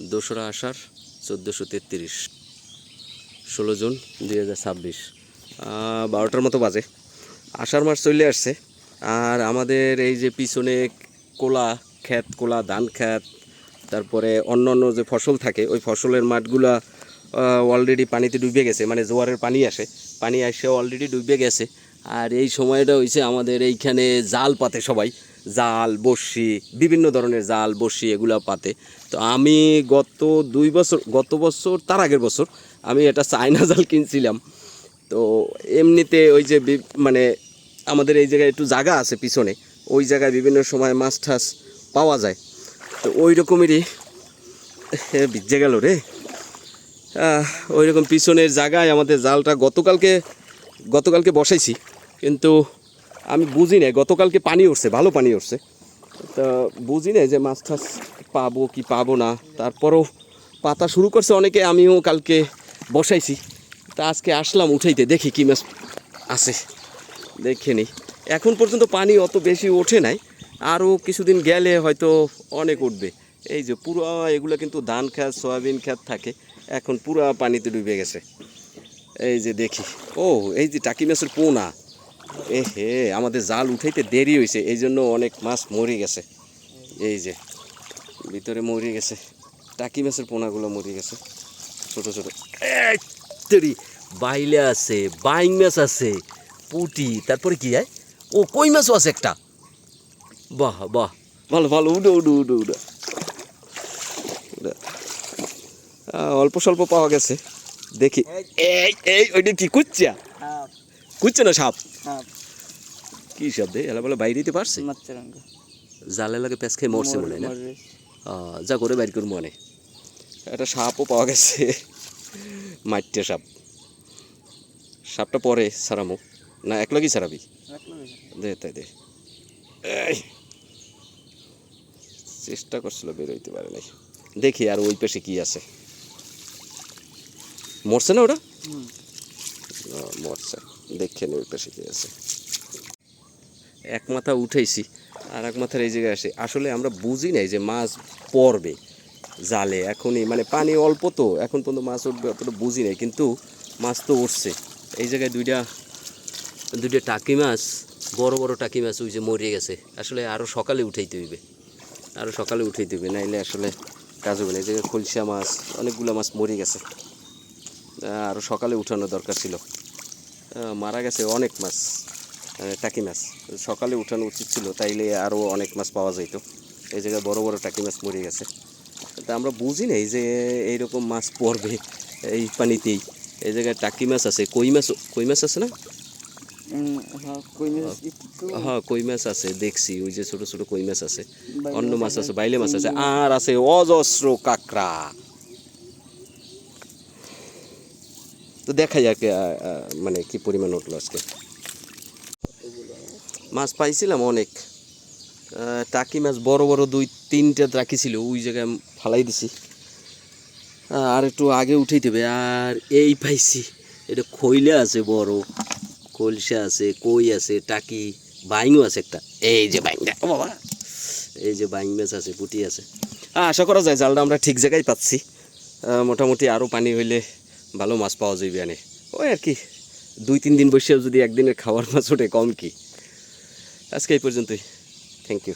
2রা আষাঢ় 1433 16 June 2026 12টার মতো বাজে। আষাঢ় মাস চলে আসছে আর আমাদের এই যে পিছনে কোলা ক্ষেত, কোলা ধান ক্ষেত, তারপরে অন্য অন্য যে ফসল থাকে ওই ফসলের মাঠগুলা অলরেডি পানিতে ডুবে গেছে, মানে জোয়ারের পানি আসে, পানি এসে অলরেডি ডুবে গেছে। আর এই সময়টা হয়েছে আমাদের এইখানে জাল পাতে সবাই, জাল বড়শি, বিভিন্ন ধরনের জাল বড়শি এগুলো পাতে। তো আমি গত বছর তার আগের বছর আমি একটা চায়না জাল কিনছিলাম। তো এমনিতে ওই যে মানে আমাদের এই জায়গায় একটু জায়গা আছে পিছনে, ওই জায়গায় বিভিন্ন সময় মাছ ঠাস পাওয়া যায়। তো ওই রকমেরই ভিজে গেল রে, ওই রকম পিছনের জায়গায় আমাদের জালটা গতকালকে বসাইছি, কিন্তু আমি বুঝি নাই গতকালকে পানি উঠছে, ভালো পানি উঠছে, তা বুঝি নাই যে মাছ টাছ পাবো কি পাবো না। তারপরও পাতা শুরু করছে অনেকে, আমিও কালকে বসাইছি। তা আজকে আসলাম উঠাইতে, দেখি কি মাছ আছে দেখে নিই। এখন পর্যন্ত পানি অত বেশি ওঠে নাই, আরও কিছুদিন গেলে হয়তো অনেক উঠবে। এই যে পুরো এগুলো কিন্তু ধান ক্ষেত, সয়াবিন ক্ষেত থাকে, এখন পুরো পানিতে ডুবে গেছে। এই যে দেখি, ও এই যে টাকি মাছের পোনা, এ হে আমাদের জাল উঠাইতে দেরি হয়েছে, এই জন্য অনেক মাছ মরে গেছে। এই যে ভিতরে মরে গেছে, টাকি মাছের পোনাগুলো মরে গেছে, ছোট ছোট। তেরি বাইলে আছে, বাইং মাছ আছে, পুটি, তারপরে কি হয়, ও কই মাছও আছে একটা। বাহ বাহ, ভালো ভালো, উডো উডো উডো উডো। অল্প স্বল্প পাওয়া গেছে, দেখি। এই এই ওইটা কি কুচ্চা? কুচ্চা না সাপ? কি সাপ দে এলা বলে বাইরে দিতে পারছে? জালে লাগে প্যাঁচ খেয়ে মরছে মনে হয় না, যা করে বাইর করে মনে। একটা সাপও পাওয়া গেছে, মাইটে সাপ। সাপটা পরে সারামো না, একলগি সারাবি? দে তাই দে। চেষ্টা করছিল, বেরোইতে পারে নাই। দেখি আর ওই পাশে কি আছে। মরছে না ওটা? মরছে, দেখে নি ওই পাশে কি আছে। এক মাথা উঠেছি আর এক মাথার এই জায়গায় আসে। আসলে আমরা বুঝি নাই যে মাছ পড়বে জালে এখনই, মানে পানি অল্প তো এখন পর্যন্ত মাছ উঠবে অতটা বুঝি নাই, কিন্তু মাছ তো উঠছে। এই জায়গায় দুইটা টাকি মাছ, বড় বড় টাকি মাছ ওই যে মরিয়ে গেছে। আসলে আরও সকালে উঠাইতে হইবে, নাইলে আসলে কাজ হবে না। এই জায়গায় খলসা মাছ, অনেকগুলো মাছ মরে গেছে, আরও সকালে উঠানো দরকার ছিল। মারা গেছে অনেক মাছ, টাকি মাছ, সকালে উঠানো উচিত ছিল, তাইলে আরও অনেক মাছ পাওয়া যাইতো। এই জায়গায় বড় বড় টাকি মাছ মরে গেছে। তা আমরা বুঝি নাই যে এইরকম মাছ পড়বে এই পানিতেই। এই জায়গায় টাকি মাছ আছে, কই মাছ আছে না? হ্যাঁ কই মাছ আছে, দেখছি ওই যে ছোট ছোট কই মাছ আছে, অন্য মাছ আছে, বাইলে মাছ আছে, আর আছে অজস্র কাঁকড়া। তো দেখাই আর মানে কি পরিমাণ উঠলো আজকে। মাছ পাইছিলাম অনেক, টাকি মাছ বড় বড় 2-3টা টাকি ছিল, ওই জায়গায় ফালাই দিছি, আর একটু আগে উঠেই দেবে। আর এই পাইছি, এটা খৈলা আছে, বড় কলসা আছে, কই আছে, টাকি, বাইংও আছে একটা। এই যে বাইংটা, ও বাবা, এই যে বাইং মাছ আছে, পুঁটি আছে। আশা করা যায় জালটা আমরা ঠিক জায়গায় পাচ্ছি। মোটামুটি আরও পানি হইলে ভালো মাছ পাওয়া যাবে। আনে ওই আর কি, 2-3 দিন বসেও যদি একদিনের খাওয়ার মাছ ওঠে, কম কি। আজকে এই পর্যন্তই, থ্যাংক ইউ।